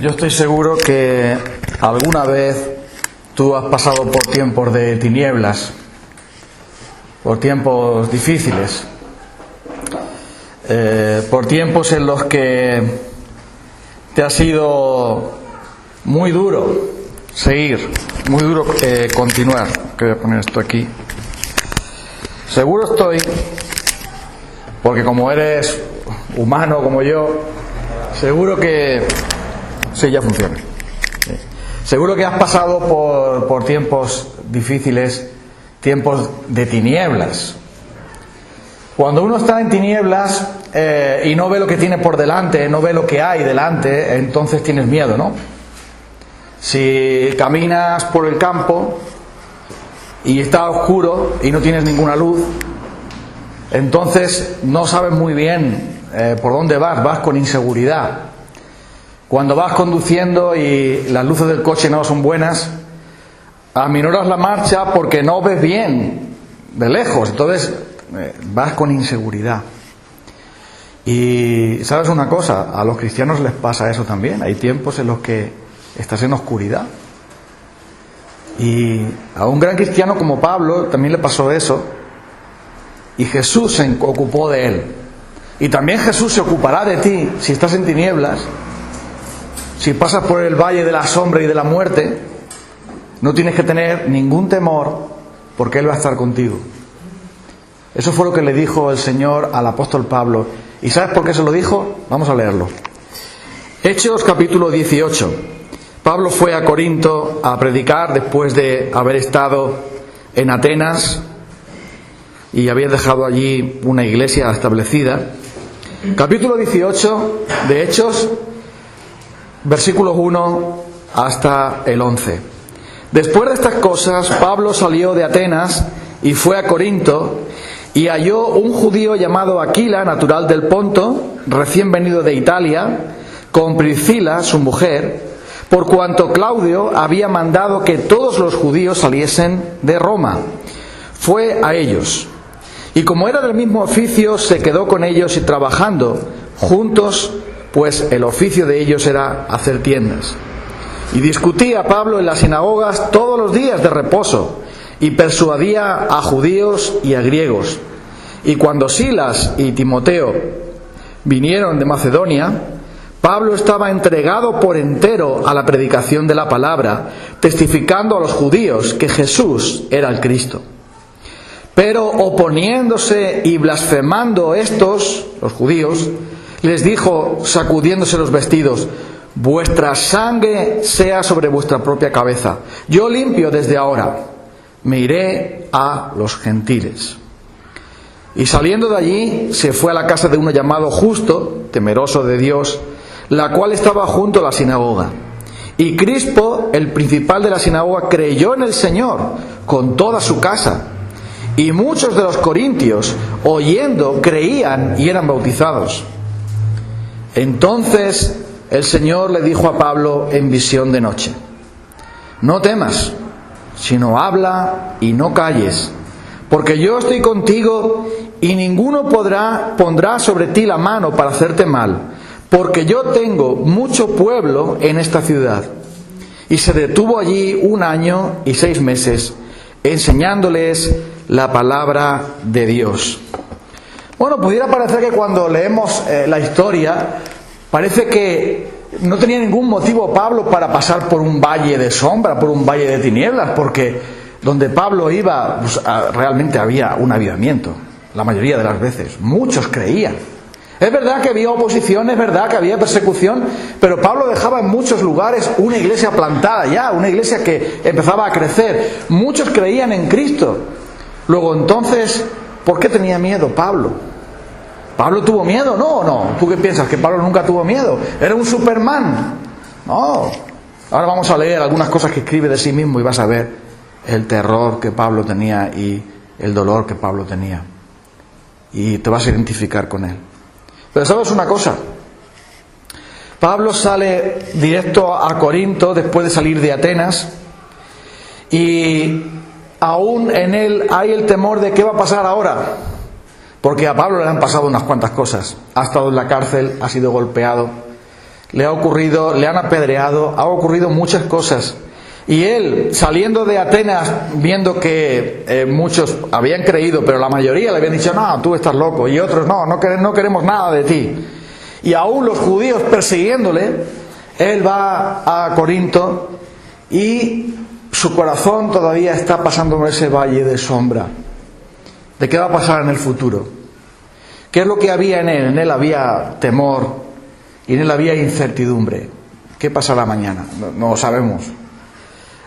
Yo estoy seguro que alguna vez tú has pasado por tiempos de tinieblas, por tiempos difíciles, por tiempos en los que te ha sido muy duro seguir, muy duro continuar. Voy a poner esto aquí. Seguro estoy, porque como eres humano como yo, seguro que sí, ya funciona. Sí. Seguro que has pasado por tiempos difíciles, tiempos de tinieblas. Cuando uno está en tinieblas y no ve lo que tiene por delante, no ve lo que hay delante, entonces tienes miedo, ¿no? Si caminas por el campo y está oscuro y no tienes ninguna luz, entonces no sabes muy bien por dónde vas con inseguridad. Cuando vas conduciendo y las luces del coche no son buenas, aminoras la marcha porque no ves bien de lejos, entonces vas con inseguridad. Y ¿sabes una cosa? A los cristianos les pasa eso también. Hay tiempos en los que estás en oscuridad. Y a un gran cristiano como Pablo también le pasó eso. Y Jesús se ocupó de él. Y también Jesús se ocupará de ti si estás en tinieblas. Si pasas por el valle de la sombra y de la muerte, no tienes que tener ningún temor porque Él va a estar contigo. Eso fue lo que le dijo el Señor al apóstol Pablo. ¿Y sabes por qué se lo dijo? Vamos a leerlo. Hechos capítulo 18. Pablo fue a Corinto a predicar después de haber estado en Atenas y haber dejado allí una iglesia establecida. Capítulo 18 de Hechos, versículos 1 hasta el 11. Después de estas cosas, Pablo salió de Atenas y fue a Corinto y halló un judío llamado Aquila, natural del Ponto, recién venido de Italia, con Priscila, su mujer, por cuanto Claudio había mandado que todos los judíos saliesen de Roma. Fue a ellos. Y como era del mismo oficio, se quedó con ellos y trabajando juntos, pues el oficio de ellos era hacer tiendas. Y discutía Pablo en las sinagogas todos los días de reposo, y persuadía a judíos y a griegos. Y cuando Silas y Timoteo vinieron de Macedonia, Pablo estaba entregado por entero a la predicación de la palabra, testificando a los judíos que Jesús era el Cristo. Pero oponiéndose y blasfemando estos, los judíos, les dijo, sacudiéndose los vestidos: vuestra sangre sea sobre vuestra propia cabeza. Yo limpio desde ahora. Me iré a los gentiles. Y saliendo de allí, se fue a la casa de uno llamado Justo, temeroso de Dios, la cual estaba junto a la sinagoga. Y Crispo, el principal de la sinagoga, creyó en el Señor con toda su casa. Y muchos de los corintios, oyendo, creían y eran bautizados. Entonces el Señor le dijo a Pablo en visión de noche: no temas, sino habla y no calles, porque yo estoy contigo y ninguno pondrá sobre ti la mano para hacerte mal, porque yo tengo mucho pueblo en esta ciudad. Y se detuvo allí 1 año y 6 meses, enseñándoles la palabra de Dios. Bueno, pudiera parecer que cuando leemos la historia, parece que no tenía ningún motivo Pablo para pasar por un valle de sombra, por un valle de tinieblas, porque donde Pablo iba, pues, realmente había un avivamiento, la mayoría de las veces. Muchos creían. Es verdad que había oposición, es verdad que había persecución, pero Pablo dejaba en muchos lugares una iglesia plantada ya, una iglesia que empezaba a crecer. Muchos creían en Cristo. Luego entonces, ¿por qué tenía miedo Pablo? ¿Pablo tuvo miedo? No. ¿Tú qué piensas? ¿Que Pablo nunca tuvo miedo? ¿Era un Superman? No. Ahora vamos a leer algunas cosas que escribe de sí mismo y vas a ver el terror que Pablo tenía y el dolor que Pablo tenía. Y te vas a identificar con él. Pero ¿sabes una cosa? Pablo sale directo a Corinto después de salir de Atenas y aún en él hay el temor de qué va a pasar ahora. Porque a Pablo le han pasado unas cuantas cosas. Ha estado en la cárcel, ha sido golpeado, le han apedreado, ha ocurrido muchas cosas. Y él, saliendo de Atenas, viendo que muchos habían creído, pero la mayoría le habían dicho, no, tú estás loco, y otros, no queremos nada de ti. Y aún los judíos persiguiéndole, él va a Corinto y su corazón todavía está pasando por ese valle de sombra. ¿De qué va a pasar en el futuro? ¿Qué es lo que había en él? En él había temor y en él había incertidumbre. ¿Qué pasará mañana? No lo sabemos.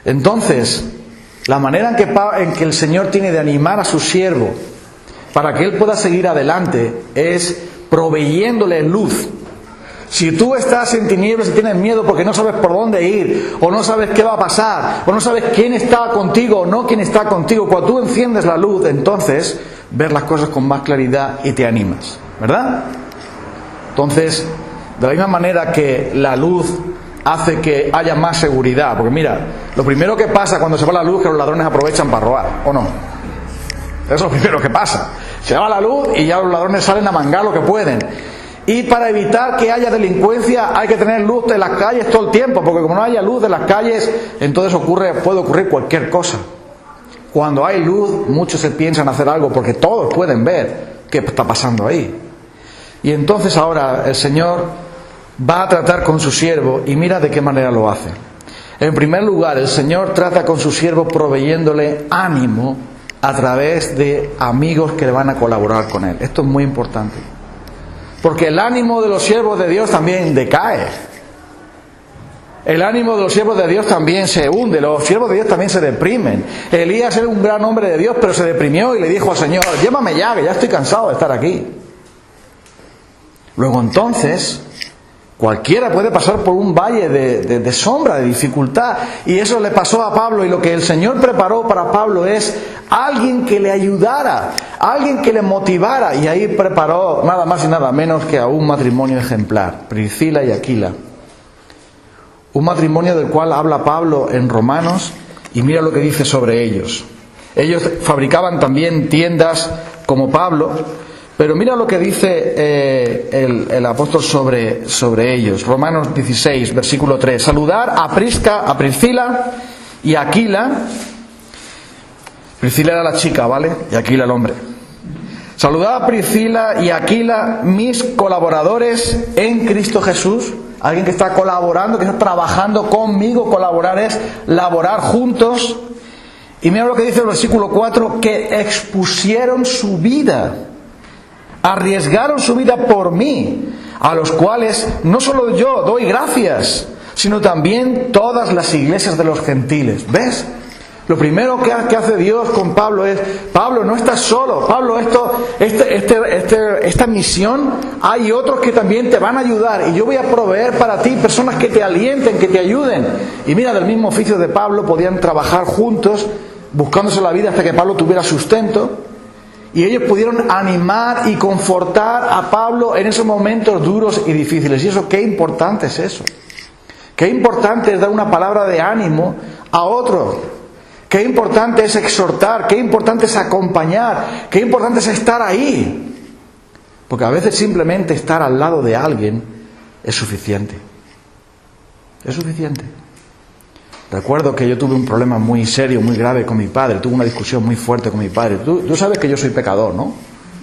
Entonces, la manera en que el Señor tiene de animar a su siervo para que él pueda seguir adelante es proveyéndole luz. Si tú estás en tinieblas y tienes miedo porque no sabes por dónde ir, o no sabes qué va a pasar, o no sabes quién está contigo o no quién está contigo, cuando tú enciendes la luz, entonces ves las cosas con más claridad y te animas, ¿verdad? Entonces, de la misma manera que la luz hace que haya más seguridad, porque mira, lo primero que pasa cuando se va la luz es que los ladrones aprovechan para robar, ¿o no? Eso es lo primero que pasa. Se va la luz y ya los ladrones salen a mangar lo que pueden. Y para evitar que haya delincuencia hay que tener luz en las calles todo el tiempo, porque como no haya luz en las calles, entonces puede ocurrir cualquier cosa. Cuando hay luz, muchos se piensan hacer algo porque todos pueden ver qué está pasando ahí. Y entonces ahora el Señor va a tratar con su siervo y mira de qué manera lo hace. En primer lugar, el Señor trata con su siervo proveyéndole ánimo a través de amigos que le van a colaborar con él. Esto es muy importante. Porque el ánimo de los siervos de Dios también decae. El ánimo de los siervos de Dios también se hunde. Los siervos de Dios también se deprimen. Elías era un gran hombre de Dios, pero se deprimió y le dijo al Señor, llévame ya, que ya estoy cansado de estar aquí. Luego entonces, cualquiera puede pasar por un valle de sombra, de dificultad. Y eso le pasó a Pablo. Y lo que el Señor preparó para Pablo es alguien que le ayudara, alguien que le motivara. Y ahí preparó nada más y nada menos que a un matrimonio ejemplar, Priscila y Aquila. Un matrimonio del cual habla Pablo en Romanos. Y mira lo que dice sobre ellos. Ellos fabricaban también tiendas como Pablo. Pero mira lo que dice el apóstol sobre ellos. Romanos 16, versículo 3. Saludar a Priscila y Aquila. Priscila era la chica, ¿vale? Y Aquila el hombre. Saludad a Priscila y Aquila, mis colaboradores en Cristo Jesús. Alguien que está colaborando, que está trabajando conmigo. Colaborar es laborar juntos. Y mira lo que dice el versículo 4, que expusieron su vida. Arriesgaron su vida por mí, a los cuales no solo yo doy gracias, sino también todas las iglesias de los gentiles. ¿Ves? Lo primero que hace Dios con Pablo es, Pablo, no estás solo. Pablo, esta misión, hay otros que también te van a ayudar. Y yo voy a proveer para ti personas que te alienten, que te ayuden. Y mira, del mismo oficio de Pablo podían trabajar juntos, buscándose la vida hasta que Pablo tuviera sustento. Y ellos pudieron animar y confortar a Pablo en esos momentos duros y difíciles. Y eso, qué importante es eso. Qué importante es dar una palabra de ánimo a otros. Qué importante es exhortar. Qué importante es acompañar. Qué importante es estar ahí. Porque a veces simplemente estar al lado de alguien es suficiente. Es suficiente. Recuerdo que yo tuve un problema muy serio, muy grave con mi padre. Tuve una discusión muy fuerte con mi padre. Tú sabes que yo soy pecador, ¿no?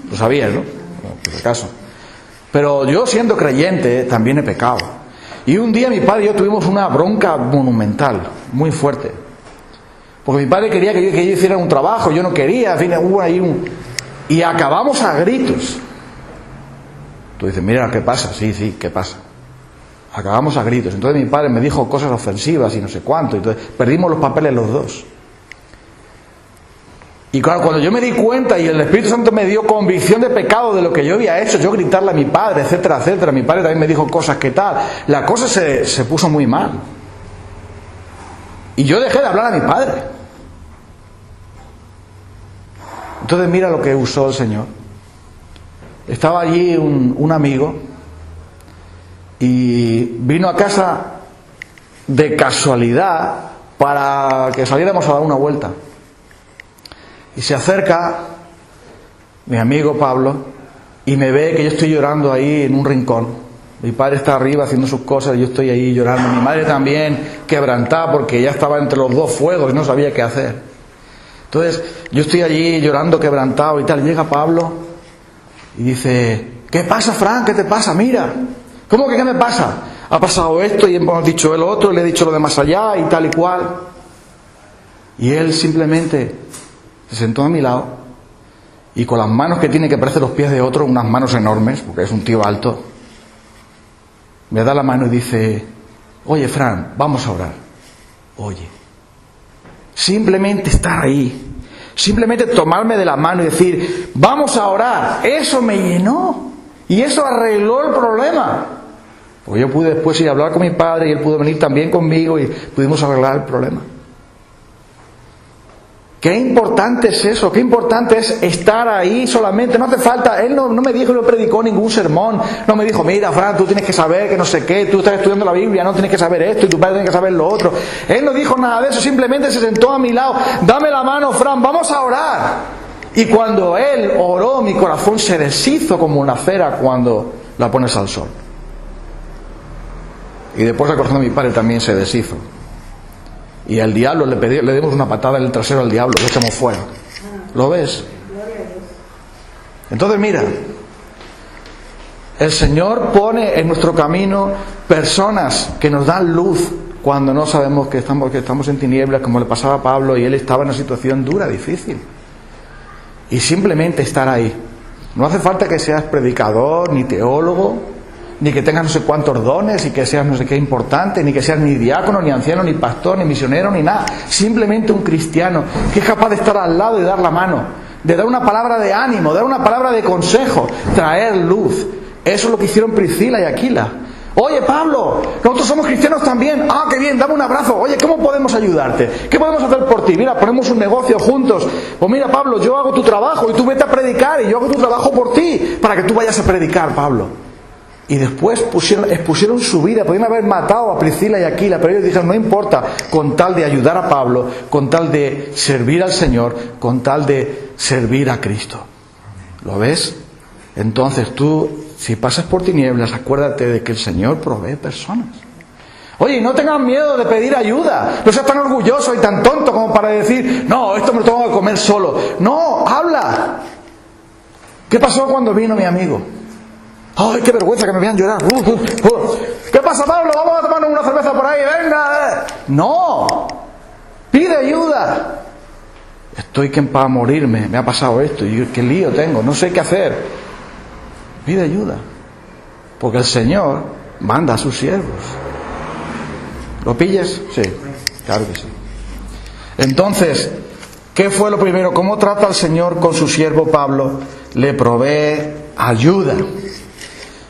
Lo sabías, ¿no? Por si acaso. Pero yo, siendo creyente, también he pecado. Y un día mi padre y yo tuvimos una bronca monumental, muy fuerte. Porque mi padre quería que yo hiciera un trabajo, yo no quería, en fin, hubo ahí y acabamos a gritos. Tú dices, mira, ¿qué pasa? Sí, ¿qué pasa? Acabamos a gritos. Entonces mi padre me dijo cosas ofensivas y no sé cuánto. Entonces perdimos los papeles los dos. Y claro, cuando yo me di cuenta y el Espíritu Santo me dio convicción de pecado de lo que yo había hecho, yo gritarle a mi padre, etcétera, etcétera. Mi padre también me dijo cosas que tal. La cosa se puso muy mal. Y yo dejé de hablar a mi padre. Entonces mira lo que usó el Señor. Estaba allí un amigo y vino a casa de casualidad para que saliéramos a dar una vuelta. Y se acerca mi amigo Pablo y me ve que yo estoy llorando ahí en un rincón. Mi padre está arriba haciendo sus cosas y yo estoy ahí llorando. Mi madre también quebrantada porque ya estaba entre los dos fuegos y no sabía qué hacer. Entonces yo estoy allí llorando, quebrantado y tal. Llega Pablo y dice: ¿qué pasa, Fran? ¿Qué te pasa? Mira. ¿Cómo que qué me pasa? Ha pasado esto y hemos dicho el otro, le he dicho lo de más allá y tal y cual. Y él simplemente se sentó a mi lado y con las manos que tiene, que parecen los pies de otro, unas manos enormes, porque es un tío alto, me da la mano y dice: oye, Fran, vamos a orar. Oye, simplemente estar ahí, simplemente tomarme de la mano y decir: vamos a orar, eso me llenó y eso arregló el problema. Pues yo pude después ir a hablar con mi padre y él pudo venir también conmigo y pudimos arreglar el problema. Qué importante es eso, qué importante es estar ahí solamente. No hace falta, él no me dijo y no predicó ningún sermón, no me dijo: mira, Fran, tú tienes que saber que no sé qué, tú estás estudiando la Biblia, no tienes que saber esto y tu padre tiene que saber lo otro. Él no dijo nada de eso, simplemente se sentó a mi lado: dame la mano, Fran, vamos a orar. Y cuando él oró, mi corazón se deshizo como una cera cuando la pones al sol. Y después el corazón de mi padre también se deshizo. Y al diablo le dimos una patada en el trasero al diablo, lo echamos fuera. ¿Lo ves? Entonces mira, el Señor pone en nuestro camino personas que nos dan luz cuando no sabemos que estamos en tinieblas, como le pasaba a Pablo, y él estaba en una situación dura, difícil. Y simplemente estar ahí. No hace falta que seas predicador, ni teólogo, ni que tengas no sé cuántos dones, y que seas no sé qué importante, ni que seas ni diácono, ni anciano, ni pastor, ni misionero, ni nada. Simplemente un cristiano que es capaz de estar al lado y dar la mano, de dar una palabra de ánimo, dar una palabra de consejo, traer luz. Eso es lo que hicieron Priscila y Aquila. Oye, Pablo, nosotros somos cristianos también. Ah, qué bien, dame un abrazo. Oye, ¿cómo podemos ayudarte? ¿Qué podemos hacer por ti? Mira, ponemos un negocio juntos. Pues mira, Pablo, yo hago tu trabajo y tú vete a predicar, y yo hago tu trabajo por ti, para que tú vayas a predicar, Pablo. Y después expusieron su vida. Podían haber matado a Priscila y Aquila, pero ellos dijeron: no importa, con tal de ayudar a Pablo, con tal de servir al Señor, con tal de servir a Cristo. ¿Lo ves? Entonces tú, si pasas por tinieblas, acuérdate de que el Señor provee personas. Oye, no tengas miedo de pedir ayuda. No seas tan orgulloso y tan tonto como para decir: no, esto me lo tengo que comer solo. No, habla. ¿Qué pasó cuando vino mi amigo? ¡Ay, qué vergüenza que me vean llorar! ¿Qué pasa, Pablo? Vamos a tomarnos una cerveza por ahí, venga. No, pide ayuda. Estoy que para morirme, me ha pasado esto y qué lío tengo, no sé qué hacer. Pide ayuda, porque el Señor manda a sus siervos. ¿Lo pilles? Sí, claro que sí. Entonces, ¿qué fue lo primero? ¿Cómo trata el Señor con su siervo Pablo? Le provee ayuda.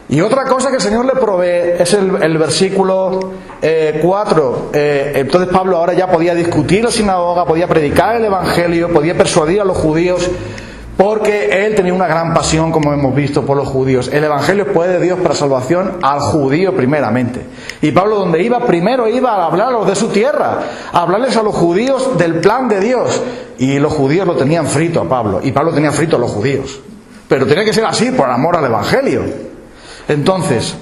Y otra cosa que el Señor le provee es el versículo 4. Entonces Pablo ahora ya podía discutir la sinagoga, podía predicar el Evangelio, podía persuadir a los judíos, porque él tenía una gran pasión, como hemos visto, por los judíos. El Evangelio es poder de Dios para salvación al judío primeramente. Y Pablo, donde iba, primero iba a hablar a los de su tierra, a hablarles a los judíos del plan de Dios. Y los judíos lo tenían frito a Pablo, y Pablo tenía frito a los judíos. Pero tenía que ser así, por amor al Evangelio. Entonces,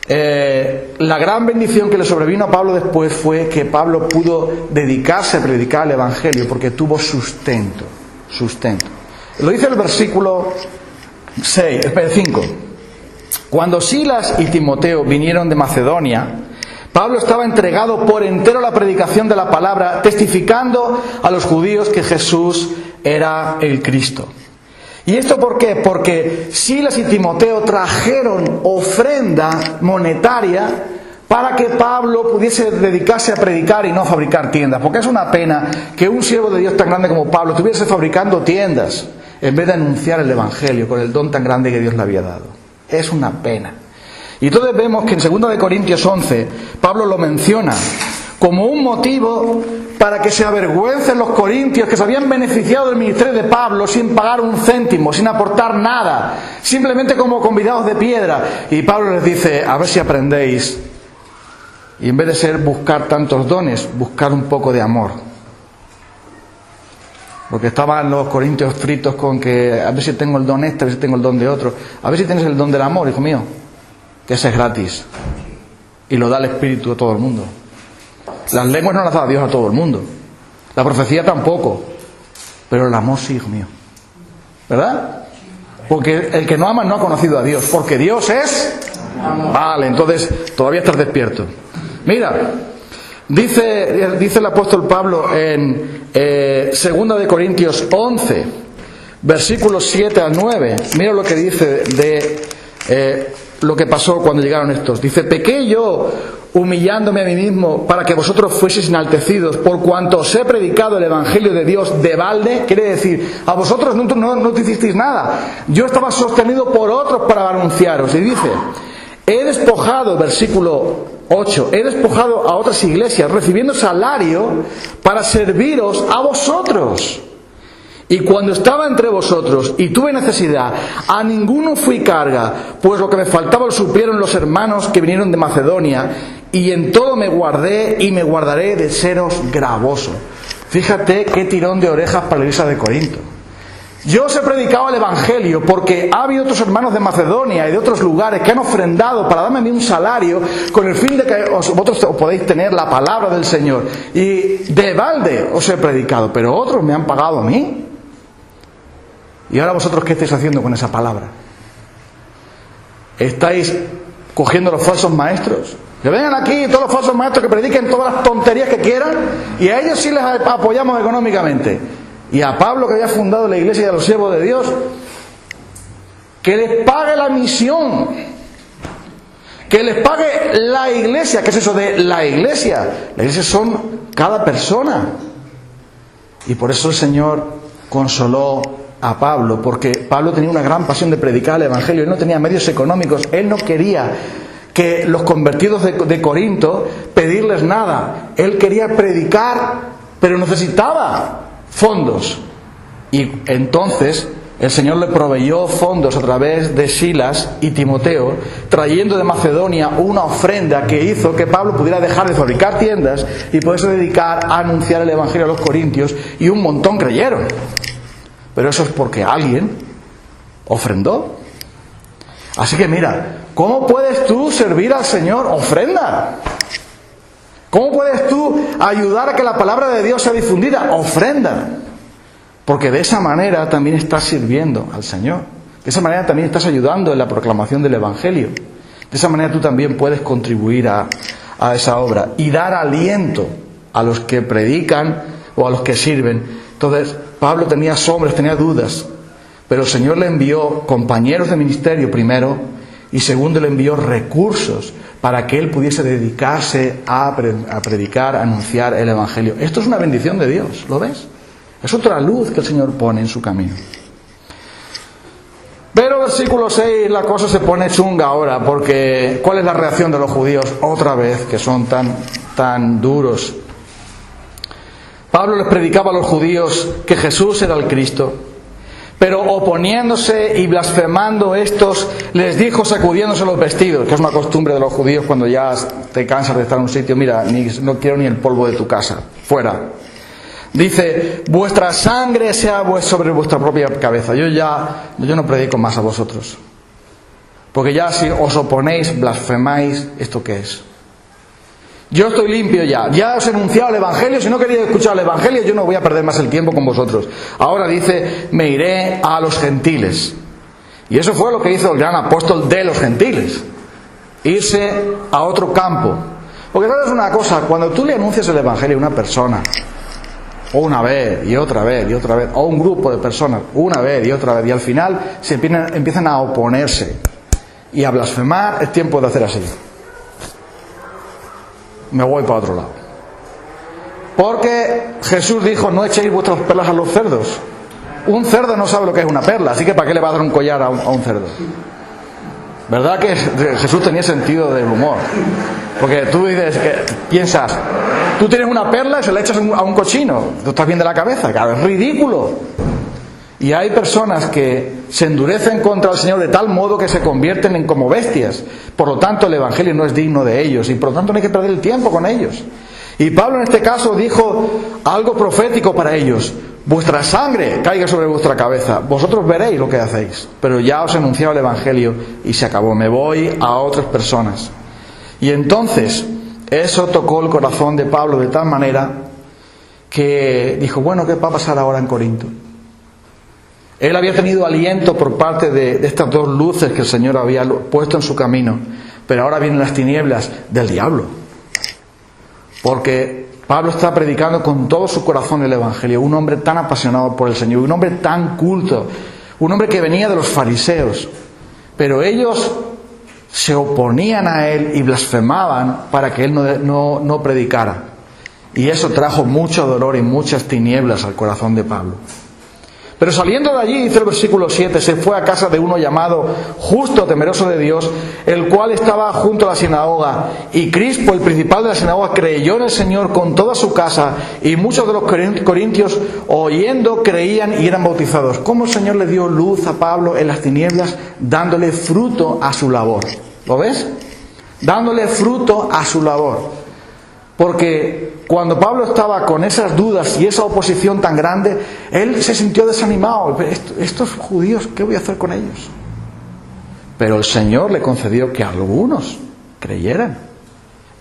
la gran bendición que le sobrevino a Pablo después fue que Pablo pudo dedicarse a predicar el Evangelio, porque tuvo sustento. Lo dice el versículo 5. Cuando Silas y Timoteo vinieron de Macedonia, Pablo estaba entregado por entero a la predicación de la palabra, testificando a los judíos que Jesús era el Cristo. ¿Y esto por qué? Porque Silas y Timoteo trajeron ofrenda monetaria para que Pablo pudiese dedicarse a predicar y no a fabricar tiendas. Porque es una pena que un siervo de Dios tan grande como Pablo estuviese fabricando tiendas en vez de anunciar el Evangelio con el don tan grande que Dios le había dado. Es una pena. Y entonces vemos que en 2 de Corintios 11 Pablo lo menciona como un motivo para que se avergüencen los corintios, que se habían beneficiado del ministerio de Pablo sin pagar un céntimo, sin aportar nada, simplemente como convidados de piedra. Y Pablo les dice: a ver si aprendéis, y en vez de ser buscar tantos dones, buscar un poco de amor. Porque estaban los corintios fritos con que a ver si tengo el don este, a ver si tengo el don de otro, a ver si tienes el don del amor, hijo mío. que ese es gratis y lo da el Espíritu a todo el mundo. Las lenguas no las da Dios a todo el mundo, la profecía tampoco, pero el amor sí, hijo mío, ¿verdad? Porque el que no ama no ha conocido a Dios, porque Dios es... Vale, entonces todavía estás despierto. Mira, dice el apóstol Pablo en 2 de Corintios 11, versículos 7 al 9. Mira lo que dice de lo que pasó cuando llegaron estos. Dice: pequé yo humillándome a mí mismo para que vosotros fueseis enaltecidos, por cuanto os he predicado el Evangelio de Dios de balde. Quiere decir, a vosotros no te hicisteis nada, yo estaba sostenido por otros para anunciaros. Y dice: he despojado, versículo 8, he despojado a otras iglesias, recibiendo salario para serviros a vosotros. Y cuando estaba entre vosotros y tuve necesidad, a ninguno fui carga, pues lo que me faltaba lo supieron los hermanos que vinieron de Macedonia, y en todo me guardé y me guardaré de seros gravoso. Fíjate qué tirón de orejas para la iglesia de Corinto. Yo os he predicado el Evangelio porque ha habido otros hermanos de Macedonia y de otros lugares que han ofrendado para darme a mí un salario con el fin de que vosotros podéis tener la palabra del Señor. Y de balde os he predicado, pero otros me han pagado a mí. ¿Y ahora vosotros qué estáis haciendo con esa palabra? ¿Estáis cogiendo los falsos maestros? Que vengan aquí todos los falsos maestros que prediquen todas las tonterías que quieran, y a ellos sí les apoyamos económicamente. Y a Pablo, que había fundado la iglesia, y a los siervos de Dios, que les pague la misión, que les pague la iglesia. ¿Qué es eso de la iglesia? La iglesia son cada persona. Y por eso el Señor consoló a Pablo, porque Pablo tenía una gran pasión de predicar el Evangelio. Él no tenía medios económicos, él no quería que los convertidos de Corinto pedirles nada. Él quería predicar, pero necesitaba fondos. Y entonces el Señor le proveyó fondos a través de Silas y Timoteo, trayendo de Macedonia una ofrenda que hizo que Pablo pudiera dejar de fabricar tiendas y poderse dedicar a anunciar el Evangelio a los corintios, y un montón creyeron. Pero eso es porque alguien ofrendó. Así que mira, ¿cómo puedes tú servir al Señor? Ofrenda. ¿Cómo puedes tú ayudar a que la palabra de Dios sea difundida? Ofrenda. Porque de esa manera también estás sirviendo al Señor. De esa manera también estás ayudando en la proclamación del Evangelio. De esa manera tú también puedes contribuir a esa obra y dar aliento a los que predican o a los que sirven. Entonces, Pablo tenía asombros, tenía dudas, pero el Señor le envió compañeros de ministerio primero, y segundo le envió recursos para que él pudiese dedicarse a predicar, a anunciar el Evangelio. Esto es una bendición de Dios, ¿lo ves? Es otra luz que el Señor pone en su camino. Pero versículo 6, la cosa se pone chunga ahora, porque ¿cuál es la reacción de los judíos? Otra vez, que son tan duros. Pablo les predicaba a los judíos que Jesús era el Cristo, pero oponiéndose y blasfemando estos, les dijo sacudiéndose los vestidos, que es una costumbre de los judíos cuando ya te cansas de estar en un sitio: mira, no quiero ni el polvo de tu casa, fuera. Dice: vuestra sangre sea sobre vuestra propia cabeza. Yo no predico más a vosotros, porque ya si os oponéis, blasfemáis, ¿esto qué es? Yo estoy limpio ya os he anunciado el Evangelio. Si no queréis escuchar el Evangelio, yo no voy a perder más el tiempo con vosotros. Ahora dice: me iré a los gentiles. Y eso fue lo que hizo el gran apóstol de los gentiles, irse a otro campo. Porque sabes una cosa, cuando tú le anuncias el Evangelio a una persona, o una vez y otra vez y otra vez, o un grupo de personas una vez y otra vez, y al final se empiezan a oponerse y a blasfemar, es tiempo de hacer así: me voy para otro lado. Porque Jesús dijo: no echéis vuestras perlas a los cerdos. Un cerdo no sabe lo que es una perla, así que ¿para qué le va a dar un collar a un cerdo? ¿Verdad que Jesús tenía sentido del humor? Porque tú dices, piensas, tú tienes una perla y se la echas a un cochino, tú estás bien de la cabeza, claro, es ridículo. Y hay personas que se endurecen contra el Señor de tal modo que se convierten en como bestias. Por lo tanto, el Evangelio no es digno de ellos, y por lo tanto no hay que perder el tiempo con ellos. Y Pablo en este caso dijo algo profético para ellos: vuestra sangre caiga sobre vuestra cabeza, vosotros veréis lo que hacéis, pero ya os he anunciado el Evangelio y se acabó, me voy a otras personas. Y entonces eso tocó el corazón de Pablo de tal manera que dijo, bueno, ¿qué va a pasar ahora en Corinto? Él había tenido aliento por parte de estas dos luces que el Señor había puesto en su camino, pero ahora vienen las tinieblas del diablo, porque Pablo está predicando con todo su corazón el Evangelio, un hombre tan apasionado por el Señor, un hombre tan culto, un hombre que venía de los fariseos, pero ellos se oponían a él y blasfemaban para que él no predicara. Y eso trajo mucho dolor y muchas tinieblas al corazón de Pablo. Pero saliendo de allí, dice el versículo 7, se fue a casa de uno llamado Justo, temeroso de Dios, el cual estaba junto a la sinagoga. Y Crispo, el principal de la sinagoga, creyó en el Señor con toda su casa, y muchos de los corintios, oyendo, creían y eran bautizados. ¿Cómo el Señor le dio luz a Pablo en las tinieblas? Dándole fruto a su labor. ¿Lo ves? Dándole fruto a su labor. Porque cuando Pablo estaba con esas dudas y esa oposición tan grande, él se sintió desanimado. Estos judíos, ¿qué voy a hacer con ellos? Pero el Señor le concedió que algunos creyeran.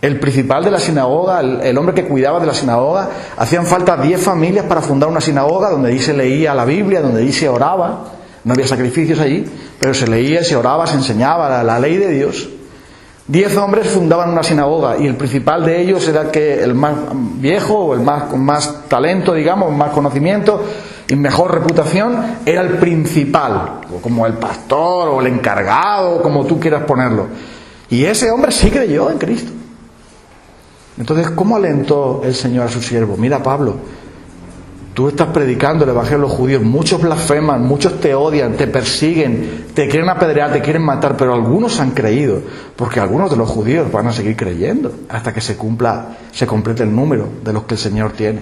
El principal de la sinagoga, el hombre que cuidaba de la sinagoga, hacían falta 10 familias para fundar una sinagoga donde allí se leía la Biblia, donde allí se oraba. No había sacrificios allí, pero se leía, se oraba, se enseñaba la ley de Dios. 10 hombres fundaban una sinagoga y el principal de ellos era el más viejo o con más talento, digamos, más conocimiento y mejor reputación, era el principal, o como el pastor o el encargado, como tú quieras ponerlo. Y ese hombre sí creyó en Cristo. Entonces, ¿cómo alentó el Señor a su siervo? Mira, Pablo, tú estás predicando el Evangelio a los judíos, muchos blasfeman, muchos te odian, te persiguen, te quieren apedrear, te quieren matar, pero algunos han creído, porque algunos de los judíos van a seguir creyendo hasta que se complete el número de los que el Señor tiene.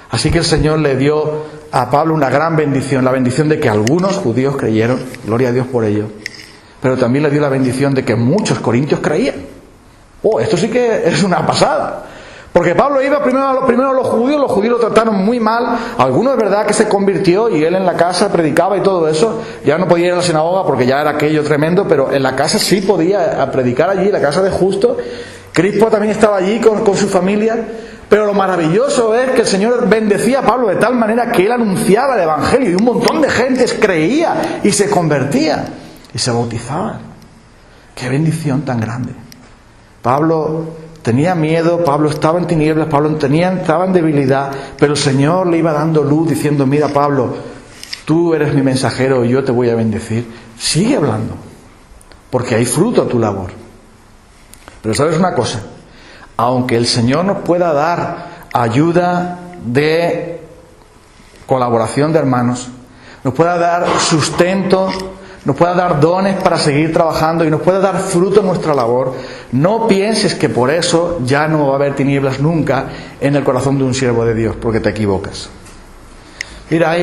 Así que el Señor le dio a Pablo una gran bendición, la bendición de que algunos judíos creyeron, gloria a Dios por ello, pero también le dio la bendición de que muchos corintios creían. Esto sí que es una pasada. Porque Pablo iba primero a los judíos lo trataron muy mal. Algunos es verdad que se convirtió y él en la casa predicaba y todo eso. Ya no podía ir a la sinagoga porque ya era aquello tremendo, pero en la casa sí podía predicar allí, la casa de Justo. Crispo también estaba allí con su familia. Pero lo maravilloso es que el Señor bendecía a Pablo de tal manera que él anunciaba el Evangelio y un montón de gente creía y se convertía y se bautizaban. ¡Qué bendición tan grande! Pablo tenía miedo, Pablo estaba en tinieblas, Pablo estaba en debilidad, pero el Señor le iba dando luz diciendo, mira Pablo, tú eres mi mensajero y yo te voy a bendecir. Sigue hablando, porque hay fruto a tu labor. Pero sabes una cosa, aunque el Señor nos pueda dar ayuda de colaboración de hermanos, nos pueda dar sustento, nos pueda dar dones para seguir trabajando y nos pueda dar fruto en nuestra labor, no pienses que por eso ya no va a haber tinieblas nunca en el corazón de un siervo de Dios, porque te equivocas. Mira,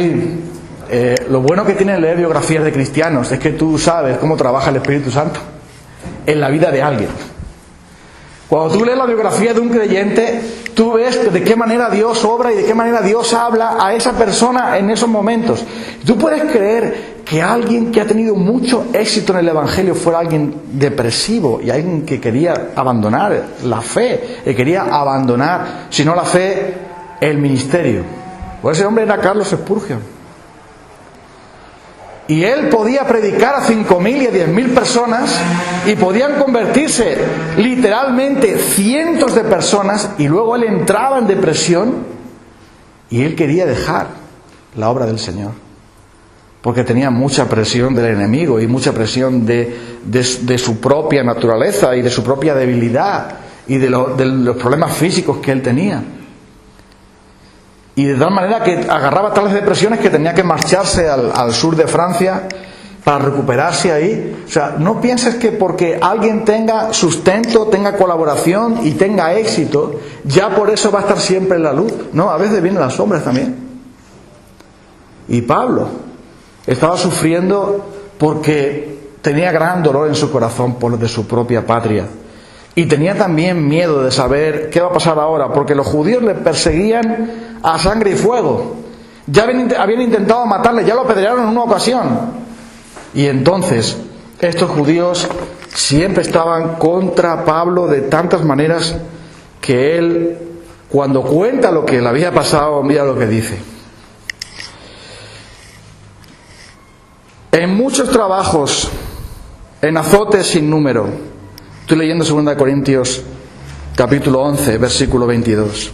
lo bueno que tiene leer biografías de cristianos es que tú sabes cómo trabaja el Espíritu Santo en la vida de alguien. Cuando tú lees la biografía de un creyente, tú ves de qué manera Dios obra y de qué manera Dios habla a esa persona en esos momentos. Tú puedes creer que alguien que ha tenido mucho éxito en el Evangelio fuera alguien depresivo y alguien que quería abandonar la fe, que quería abandonar, si no la fe, el ministerio. Pues ese hombre era Carlos Spurgeon. Y él podía predicar a 5.000 y a 10.000 personas y podían convertirse literalmente cientos de personas y luego él entraba en depresión y él quería dejar la obra del Señor porque tenía mucha presión del enemigo y mucha presión de su propia naturaleza y de su propia debilidad y de los problemas físicos que él tenía. Y de tal manera que agarraba tales depresiones que tenía que marcharse al sur de Francia para recuperarse ahí. O sea, no pienses que porque alguien tenga sustento, tenga colaboración y tenga éxito, ya por eso va a estar siempre en la luz. No, a veces vienen las sombras también. Y Pablo estaba sufriendo porque tenía gran dolor en su corazón por lo de su propia patria. Y tenía también miedo de saber qué va a pasar ahora, porque los judíos le perseguían a sangre y fuego. Ya habían intentado matarle, ya lo apedrearon en una ocasión. Y entonces estos judíos siempre estaban contra Pablo de tantas maneras que él, cuando cuenta lo que le había pasado, mira lo que dice. En muchos trabajos, en azotes sin número. Estoy leyendo 2 Corintios capítulo 11, versículo 22.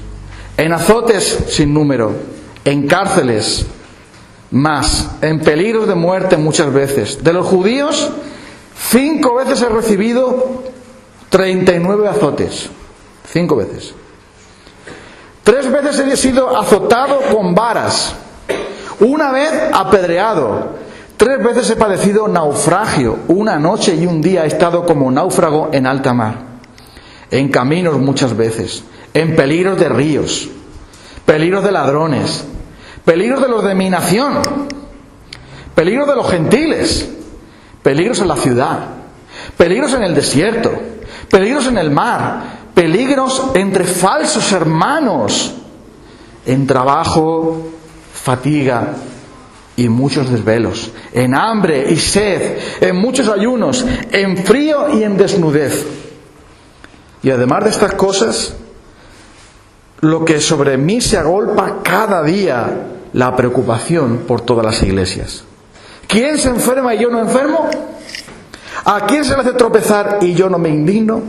En azotes sin número, en cárceles más, en peligros de muerte muchas veces. De los judíos, 5 veces he recibido 39 azotes. 5 veces. 3 veces he sido azotado con varas. 1 vez apedreado. 3 veces he padecido naufragio. 1 noche y 1 día he estado como náufrago en alta mar. En caminos muchas veces. En peligros de ríos. Peligros de ladrones. Peligros de los de mi nación. Peligros de los gentiles. Peligros en la ciudad. Peligros en el desierto. Peligros en el mar. Peligros entre falsos hermanos. En trabajo, fatiga y muchos desvelos, en hambre y sed, en muchos ayunos, en frío y en desnudez. Y además de estas cosas, lo que sobre mí se agolpa cada día, la preocupación por todas las iglesias. ¿Quién se enferma y yo no enfermo? ¿A quién se le hace tropezar y yo no me indigno?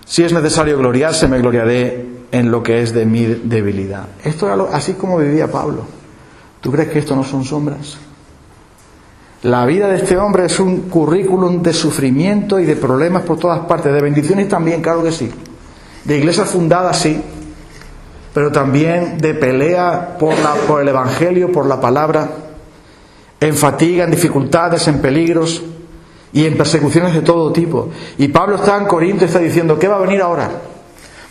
Si es necesario gloriarse, me gloriaré en lo que es de mi debilidad. Esto era así como vivía Pablo. ¿Tú crees que esto no son sombras? La vida de este hombre es un currículum de sufrimiento y de problemas por todas partes, de bendiciones también, claro que sí. De iglesias fundadas, sí. Pero también de pelea por el Evangelio, por la palabra, en fatiga, en dificultades, en peligros y en persecuciones de todo tipo. Y Pablo está en Corinto y está diciendo, ¿qué va a venir ahora?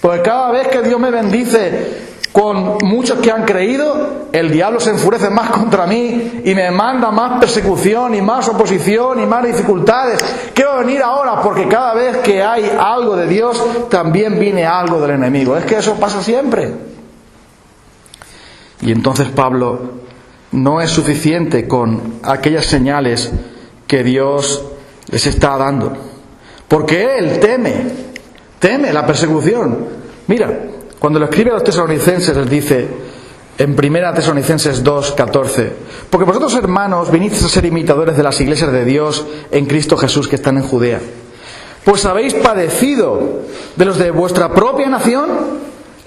Porque cada vez que Dios me bendice con muchos que han creído, el diablo se enfurece más contra mí y me manda más persecución y más oposición y más dificultades. ¿Qué va a venir ahora? Porque cada vez que hay algo de Dios, también viene algo del enemigo. Es que eso pasa siempre. Y entonces Pablo no es suficiente con aquellas señales que Dios les está dando. Porque él teme la persecución. Mira, cuando lo escribe a los tesalonicenses les dice en 1 Tesalonicenses 2:14, porque vosotros hermanos vinisteis a ser imitadores de las iglesias de Dios en Cristo Jesús que están en Judea, pues habéis padecido de los de vuestra propia nación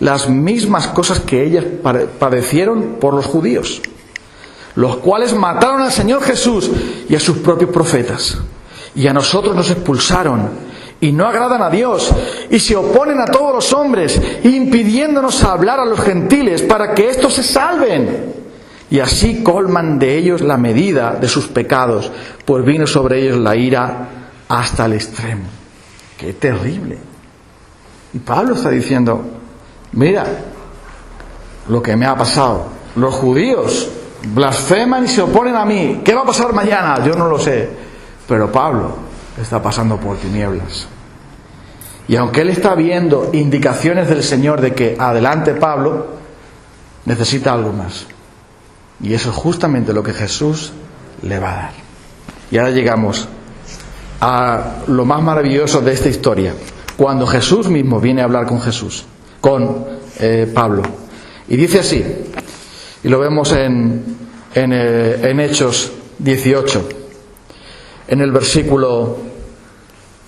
las mismas cosas que ellas padecieron por los judíos, los cuales mataron al Señor Jesús y a sus propios profetas, y a nosotros nos expulsaron y no agradan a Dios, y se oponen a todos los hombres, impidiéndonos hablar a los gentiles para que éstos se salven. Y así colman de ellos la medida de sus pecados, pues vino sobre ellos la ira hasta el extremo. ¡Qué terrible! Y Pablo está diciendo, mira lo que me ha pasado. Los judíos blasfeman y se oponen a mí. ¿Qué va a pasar mañana? Yo no lo sé. Pero Pablo está pasando por tinieblas. Y aunque él está viendo indicaciones del Señor de que adelante Pablo, necesita algo más. Y eso es justamente lo que Jesús le va a dar. Y ahora llegamos a lo más maravilloso de esta historia, cuando Jesús mismo viene a hablar con Pablo. Y dice así, y lo vemos en Hechos 18, en el versículo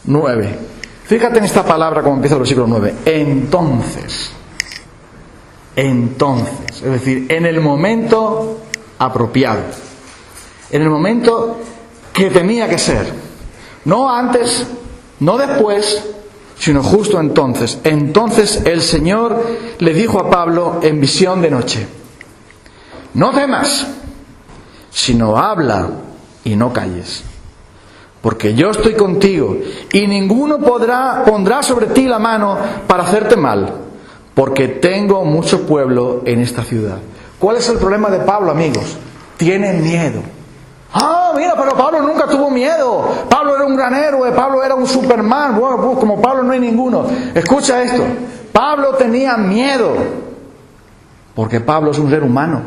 9. Fíjate en esta palabra como empieza el versículo 9. Entonces, es decir, en el momento apropiado, en el momento que tenía que ser, no antes, no después, sino justo entonces. Entonces el Señor le dijo a Pablo en visión de noche, no temas, sino habla y no calles, porque yo estoy contigo, y ninguno pondrá sobre ti la mano para hacerte mal, porque tengo mucho pueblo en esta ciudad. ¿Cuál es el problema de Pablo, amigos? Tiene miedo. Ah, mira, pero Pablo nunca tuvo miedo. Pablo era un gran héroe, Pablo era un Superman. Bueno, pues como Pablo no hay ninguno. Escucha esto. Pablo tenía miedo, porque Pablo es un ser humano.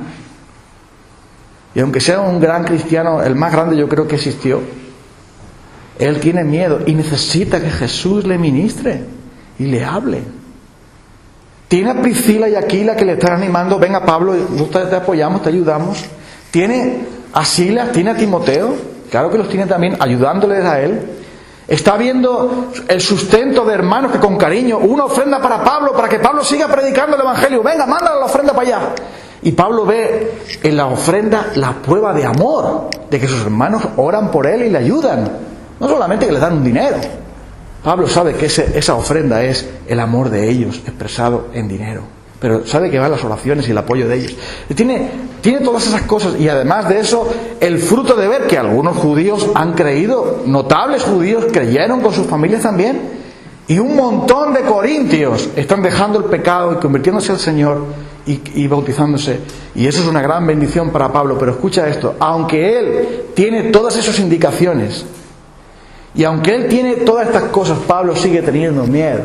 Y aunque sea un gran cristiano, el más grande yo creo que existió, él tiene miedo y necesita que Jesús le ministre y le hable. Tiene a Priscila y Aquila que le están animando, venga Pablo, nosotros te apoyamos, te ayudamos. Tiene a Silas, tiene a Timoteo, claro que los tiene también, ayudándoles a él. Está viendo el sustento de hermanos que con cariño, una ofrenda para Pablo, para que Pablo siga predicando el Evangelio. Venga, mándale la ofrenda para allá. Y Pablo ve en la ofrenda la prueba de amor, de que sus hermanos oran por él y le ayudan. No solamente que les dan un dinero. Pablo sabe que esa ofrenda es el amor de ellos expresado en dinero. Pero sabe que van las oraciones y el apoyo de ellos. Tiene todas esas cosas, y además de eso, el fruto de ver que algunos judíos han creído, notables judíos creyeron con sus familias también, y un montón de corintios están dejando el pecado y convirtiéndose al Señor y bautizándose. Y eso es una gran bendición para Pablo. Pero escucha esto, aunque él tiene todas esas indicaciones, y aunque él tiene todas estas cosas, Pablo sigue teniendo miedo.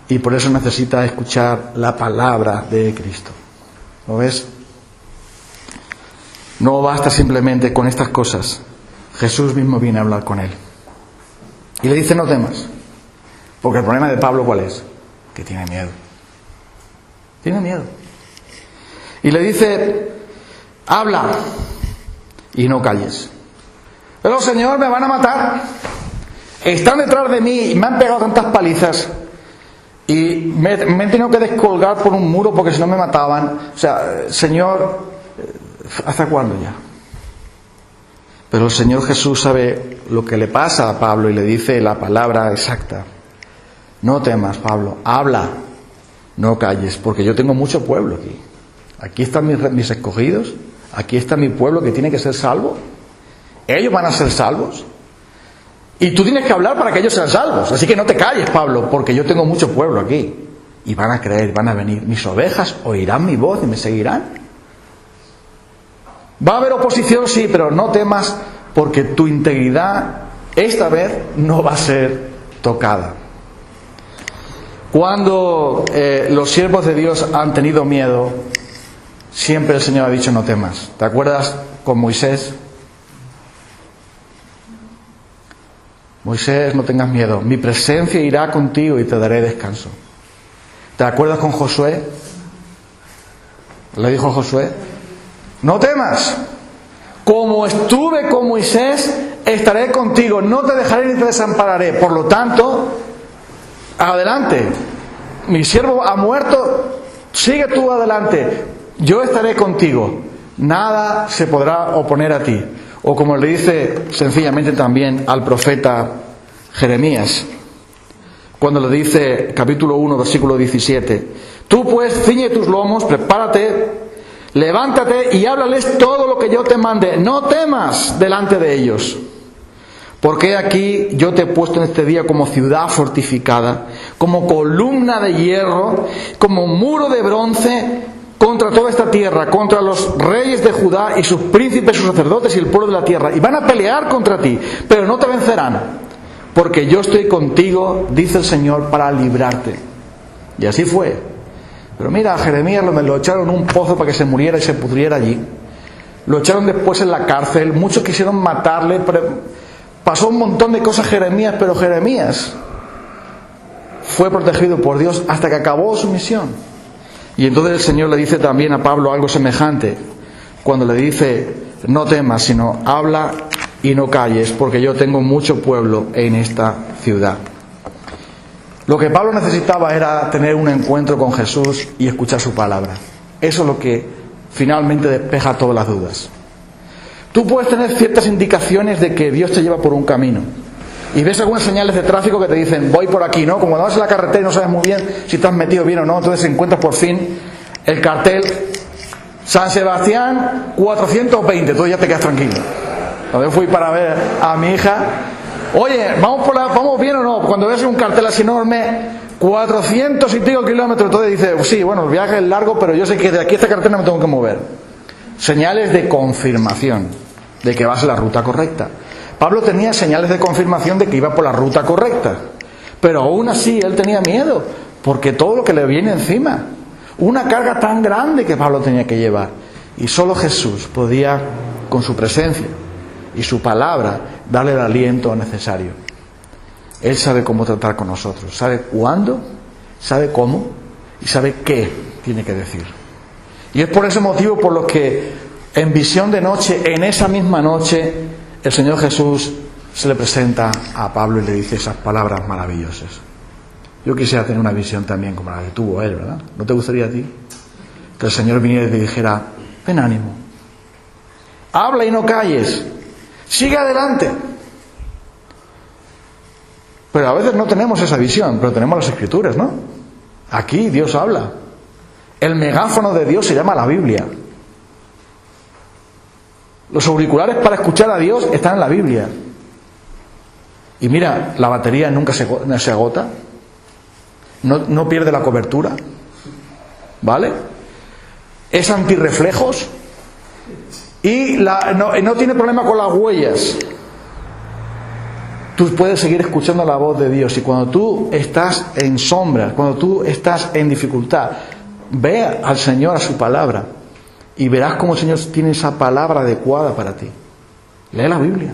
Y por eso necesita escuchar la palabra de Cristo. ¿Lo ves? No basta simplemente con estas cosas. Jesús mismo viene a hablar con él. Y le dice, no temas. Porque el problema de Pablo, ¿cuál es? Que tiene miedo. Tiene miedo. Y le dice, habla y no calles. Pero Señor, me van a matar. Están detrás de mí y me han pegado tantas palizas. Y me he tenido que descolgar por un muro porque si no me mataban. O sea, Señor, ¿hasta cuándo ya? Pero el Señor Jesús sabe lo que le pasa a Pablo y le dice la palabra exacta. No temas, Pablo, habla, no calles, porque yo tengo mucho pueblo aquí. Aquí están mis escogidos, aquí está mi pueblo que tiene que ser salvo. Ellos van a ser salvos. Y tú tienes que hablar para que ellos sean salvos. Así que no te calles, Pablo, porque yo tengo mucho pueblo aquí. Y van a creer, van a venir. Mis ovejas oirán mi voz y me seguirán. Va a haber oposición, sí, pero no temas, porque tu integridad esta vez no va a ser tocada. Cuando los siervos de Dios han tenido miedo, siempre el Señor ha dicho no temas. ¿Te acuerdas con Moisés? Moisés, no tengas miedo, mi presencia irá contigo y te daré descanso. ¿Te acuerdas con Josué? Le dijo Josué, no temas, como estuve con Moisés, estaré contigo, no te dejaré ni te desampararé. Por lo tanto, adelante, mi siervo ha muerto, sigue tú adelante, yo estaré contigo, nada se podrá oponer a ti. O como le dice sencillamente también al profeta Jeremías, cuando le dice, capítulo 1, versículo 17, tú pues ciñe tus lomos, prepárate, levántate y háblales todo lo que yo te mande, no temas delante de ellos. Porque aquí yo te he puesto en este día como ciudad fortificada, como columna de hierro, como muro de bronce, contra toda esta tierra, contra los reyes de Judá y sus príncipes, sus sacerdotes y el pueblo de la tierra. Y van a pelear contra ti, pero no te vencerán, porque yo estoy contigo, dice el Señor, para librarte. Y así fue. Pero mira, a Jeremías lo echaron en un pozo para que se muriera y se pudriera allí. Lo echaron después en la cárcel, muchos quisieron matarle, pero pasó un montón de cosas Jeremías, pero Jeremías fue protegido por Dios hasta que acabó su misión. Y entonces el Señor le dice también a Pablo algo semejante, cuando le dice, no temas, sino habla y no calles, porque yo tengo mucho pueblo en esta ciudad. Lo que Pablo necesitaba era tener un encuentro con Jesús y escuchar su palabra. Eso es lo que finalmente despeja todas las dudas. Tú puedes tener ciertas indicaciones de que Dios te lleva por un camino. Y ves algunas señales de tráfico que te dicen, voy por aquí, ¿no? Como cuando vas en la carretera y no sabes muy bien si te has metido bien o no, entonces encuentras por fin el cartel San Sebastián 420, tú ya te quedas tranquilo. Cuando yo fui para ver a mi hija, oye, ¿vamos bien o no? Cuando ves un cartel así enorme, 400 y pico kilómetros, entonces dices, sí, bueno, el viaje es largo, pero yo sé que de aquí a esta carretera me tengo que mover. Señales de confirmación de que vas en la ruta correcta. Pablo tenía señales de confirmación de que iba por la ruta correcta, pero aún así él tenía miedo, porque todo lo que le viene encima. Una carga tan grande que Pablo tenía que llevar. Y solo Jesús podía, con su presencia y su palabra, darle el aliento necesario. Él sabe cómo tratar con nosotros. Sabe cuándo, sabe cómo y sabe qué tiene que decir. Y es por ese motivo por lo que en visión de noche, en esa misma noche, el Señor Jesús se le presenta a Pablo y le dice esas palabras maravillosas. Yo quisiera tener una visión también como la que tuvo él, ¿verdad? ¿No te gustaría a ti? Que el Señor viniera y te dijera, ten ánimo, habla y no calles, sigue adelante. Pero a veces no tenemos esa visión, pero tenemos las Escrituras, ¿no? Aquí Dios habla. El megáfono de Dios se llama la Biblia. Los auriculares para escuchar a Dios están en la Biblia. Y mira, la batería nunca se agota. No pierde la cobertura. ¿Vale? Es antirreflejos. Y no tiene problema con las huellas. Tú puedes seguir escuchando la voz de Dios. Y cuando tú estás en sombras, cuando tú estás en dificultad, ve al Señor, a su palabra, y verás cómo el Señor tiene esa palabra adecuada para ti. Lee la Biblia.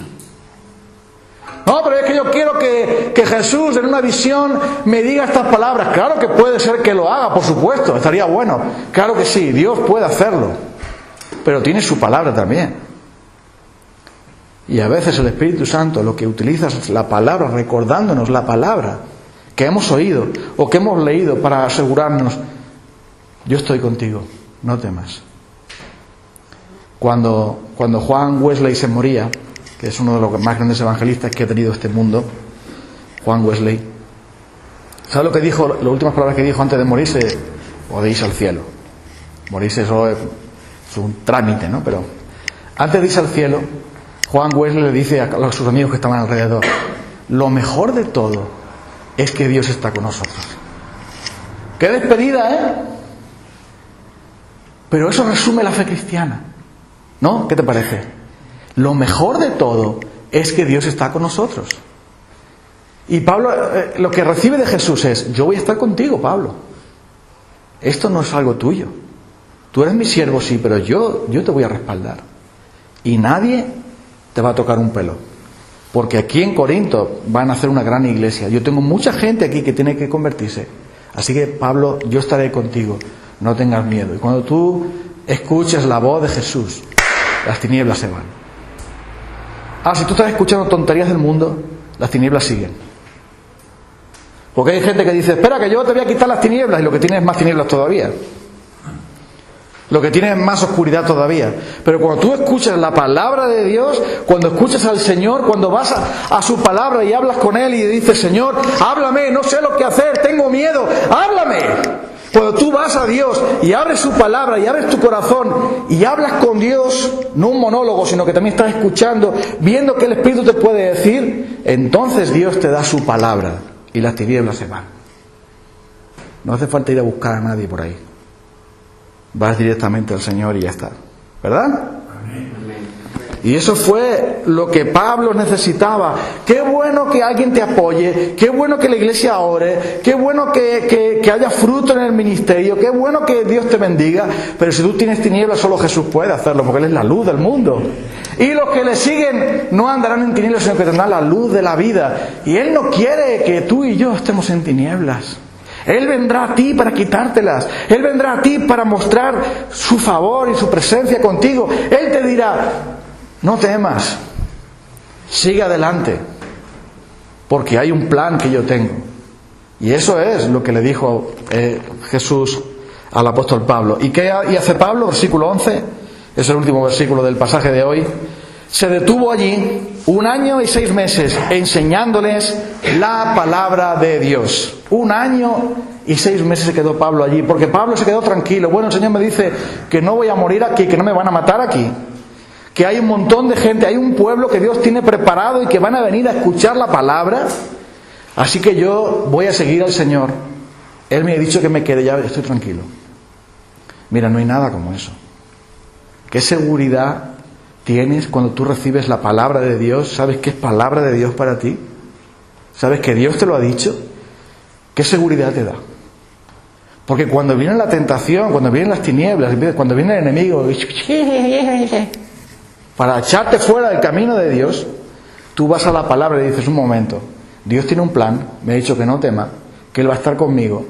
No, pero es que yo quiero que Jesús en una visión me diga estas palabras. Claro que puede ser que lo haga, por supuesto, estaría bueno. Claro que sí, Dios puede hacerlo. Pero tiene su palabra también. Y a veces el Espíritu Santo lo que utiliza es la palabra, recordándonos la palabra que hemos oído o que hemos leído para asegurarnos, yo estoy contigo, no temas. Cuando Juan Wesley se moría, que es uno de los más grandes evangelistas que ha tenido este mundo, Juan Wesley, ¿sabe lo que dijo? Las últimas palabras que dijo antes de morirse: podéis al cielo. Morirse solo es un trámite, ¿no? Pero antes de irse al cielo, Juan Wesley le dice a sus amigos que estaban alrededor: lo mejor de todo es que Dios está con nosotros. ¡Qué despedida, eh! Pero eso resume la fe cristiana, ¿no? ¿Qué te parece? Lo mejor de todo es que Dios está con nosotros. Y Pablo lo que recibe de Jesús es: yo voy a estar contigo, Pablo. Esto no es algo tuyo. Tú eres mi siervo, sí, pero yo te voy a respaldar. Y nadie te va a tocar un pelo. Porque aquí en Corinto van a hacer una gran iglesia. Yo tengo mucha gente aquí que tiene que convertirse. Así que, Pablo, yo estaré contigo. No tengas miedo. Y cuando tú escuches la voz de Jesús, las tinieblas se van. Si tú estás escuchando tonterías del mundo, las tinieblas siguen. Porque hay gente que dice: espera, que yo te voy a quitar las tinieblas, y lo que tienes es más tinieblas todavía. Lo que tienes es más oscuridad todavía. Pero cuando tú escuchas la palabra de Dios, cuando escuchas al Señor, cuando vas a su palabra y hablas con Él y dices: Señor, háblame, no sé lo que hacer, tengo miedo, háblame. Cuando tú vas a Dios y abres su palabra y abres tu corazón y hablas con Dios, no un monólogo, sino que también estás escuchando, viendo que el Espíritu te puede decir, entonces Dios te da su palabra y las tinieblas se van. No hace falta ir a buscar a nadie por ahí. Vas directamente al Señor y ya está. ¿Verdad? Y eso fue lo que Pablo necesitaba. Qué bueno que alguien te apoye, qué bueno que la iglesia ore, qué bueno que haya fruto en el ministerio, qué bueno que Dios te bendiga. Pero si tú tienes tinieblas, solo Jesús puede hacerlo, porque Él es la luz del mundo. Y los que le siguen no andarán en tinieblas, sino que tendrán la luz de la vida. Y Él no quiere que tú y yo estemos en tinieblas. Él vendrá a ti para quitártelas. Él vendrá a ti para mostrar su favor y su presencia contigo. Él te dirá: no temas, sigue adelante, porque hay un plan que yo tengo. Y eso es lo que le dijo Jesús al apóstol Pablo. ¿Y qué hace Pablo? Versículo 11, es el último versículo del pasaje de hoy. Se detuvo allí 1 año y 6 meses enseñándoles la palabra de Dios. 1 año y 6 meses se quedó Pablo allí, porque Pablo se quedó tranquilo. Bueno, el Señor me dice que no voy a morir aquí, que no me van a matar aquí, que hay un montón de gente, hay un pueblo que Dios tiene preparado y que van a venir a escuchar la palabra. Así que yo voy a seguir al Señor. Él me ha dicho que me quede, ya estoy tranquilo. Mira, no hay nada como eso. ¿Qué seguridad tienes cuando tú recibes la palabra de Dios? ¿Sabes qué es palabra de Dios para ti? ¿Sabes que Dios te lo ha dicho? ¿Qué seguridad te da? Porque cuando viene la tentación, cuando vienen las tinieblas, cuando viene el enemigo, para echarte fuera del camino de Dios, tú vas a la palabra y dices, un momento, Dios tiene un plan, me ha dicho que no tema, que Él va a estar conmigo.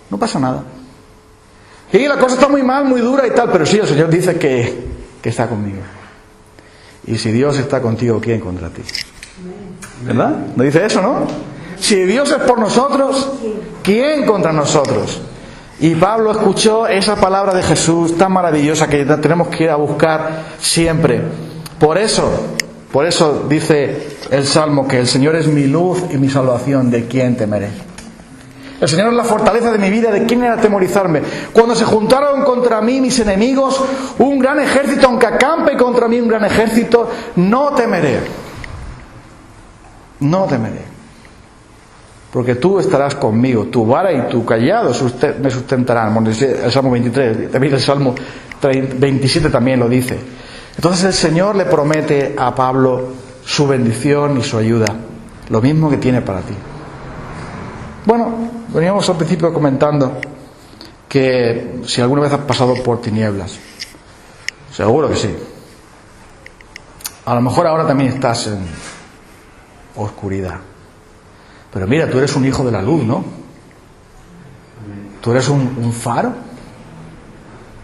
No pasa nada. Y la cosa está muy mal, muy dura y tal, pero sí, el Señor dice que está conmigo. Y si Dios está contigo, ¿quién contra ti? ¿Verdad? ¿No dice eso, no? Si Dios es por nosotros, ¿quién contra nosotros? Y Pablo escuchó esa palabra de Jesús tan maravillosa que tenemos que ir a buscar siempre. Por eso dice el Salmo que el Señor es mi luz y mi salvación, ¿de quién temeré? El Señor es la fortaleza de mi vida, ¿de quién era atemorizarme? Cuando se juntaron contra mí mis enemigos, un gran ejército, aunque acampe contra mí un gran ejército, no temeré. No temeré. Porque tú estarás conmigo, tu vara y tu cayado me sustentarán. Bueno, el Salmo 23, también el Salmo 27 también lo dice. Entonces el Señor le promete a Pablo su bendición y su ayuda, lo mismo que tiene para ti. Bueno, veníamos al principio comentando que si alguna vez has pasado por tinieblas, seguro que sí. A lo mejor ahora también estás en oscuridad. Pero mira, tú eres un hijo de la luz, ¿no? Tú eres un faro.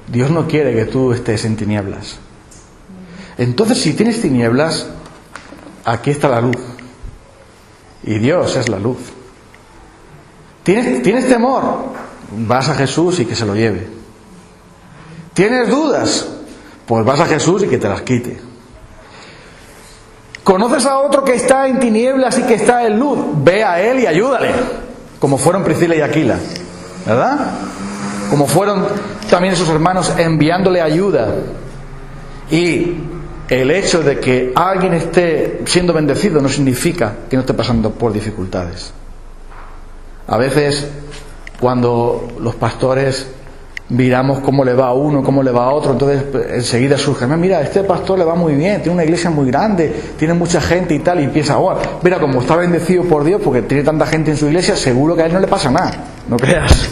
Dios no quiere que tú estés en tinieblas. Entonces, si tienes tinieblas, aquí está la luz. Y Dios es la luz. ¿Tienes temor? Vas a Jesús y que se lo lleve. ¿Tienes dudas? Pues vas a Jesús y que te las quite. ¿Conoces a otro que está en tinieblas y que está en luz? Ve a él y ayúdale, como fueron Priscila y Aquila, ¿verdad? Como fueron también sus hermanos enviándole ayuda. Y el hecho de que alguien esté siendo bendecido no significa que no esté pasando por dificultades. A veces, cuando los pastores miramos cómo le va a uno, cómo le va a otro, entonces enseguida surge, mira, este pastor le va muy bien, tiene una iglesia muy grande, tiene mucha gente y tal, y piensa, oh, mira, como está bendecido por Dios porque tiene tanta gente en su iglesia, seguro que a él no le pasa nada. No creas.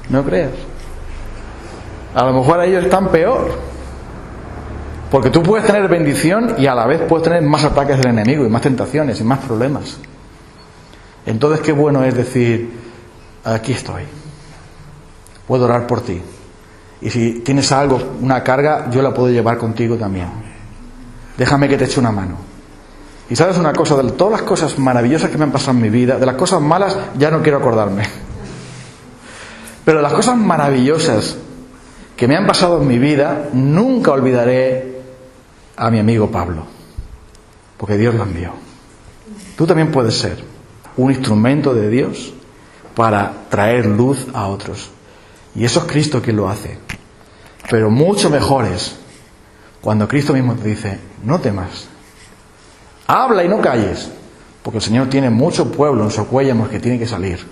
No creas. A lo mejor a ellos están peor. Porque tú puedes tener bendición y a la vez puedes tener más ataques del enemigo y más tentaciones y más problemas. Entonces qué bueno es decir, aquí estoy, puedo orar por ti, y si tienes algo, una carga, yo la puedo llevar contigo también. Déjame que te eche una mano. Y sabes una cosa, de todas las cosas maravillosas que me han pasado en mi vida, de las cosas malas ya no quiero acordarme, pero de las cosas maravillosas que me han pasado en mi vida, nunca olvidaré a mi amigo Pablo, porque Dios lo envió. Tú también puedes ser un instrumento de Dios para traer luz a otros. Y eso es Cristo quien lo hace. Pero mucho mejor es cuando Cristo mismo te dice, no temas, habla y no calles, porque el Señor tiene mucho pueblo en Socuéllamos que tiene que salir.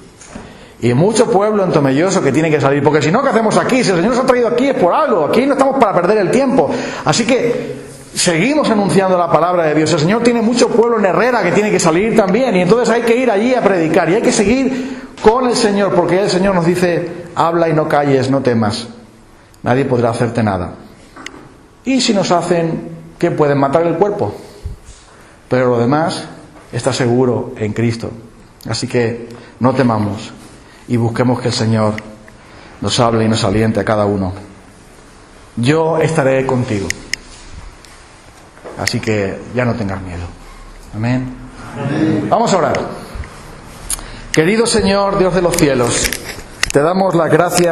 Y mucho pueblo en Tomelloso que tiene que salir, porque si no, ¿qué hacemos aquí? Si el Señor nos ha traído aquí es por algo, aquí no estamos para perder el tiempo. Así que seguimos anunciando la palabra de Dios. El Señor tiene mucho pueblo en Herrera que tiene que salir también, y entonces hay que ir allí a predicar, y hay que seguir con el Señor, porque el Señor nos dice, habla y no calles, no temas, nadie podrá hacerte nada. Y si nos hacen, ¿qué? Pueden matar el cuerpo, pero lo demás está seguro en Cristo. Así que no temamos y busquemos que el Señor nos hable y nos aliente a cada uno. Yo estaré contigo. Así que ya no tengas miedo. Amén. Amén. Vamos a orar. Querido Señor, Dios de los cielos, te damos las gracias.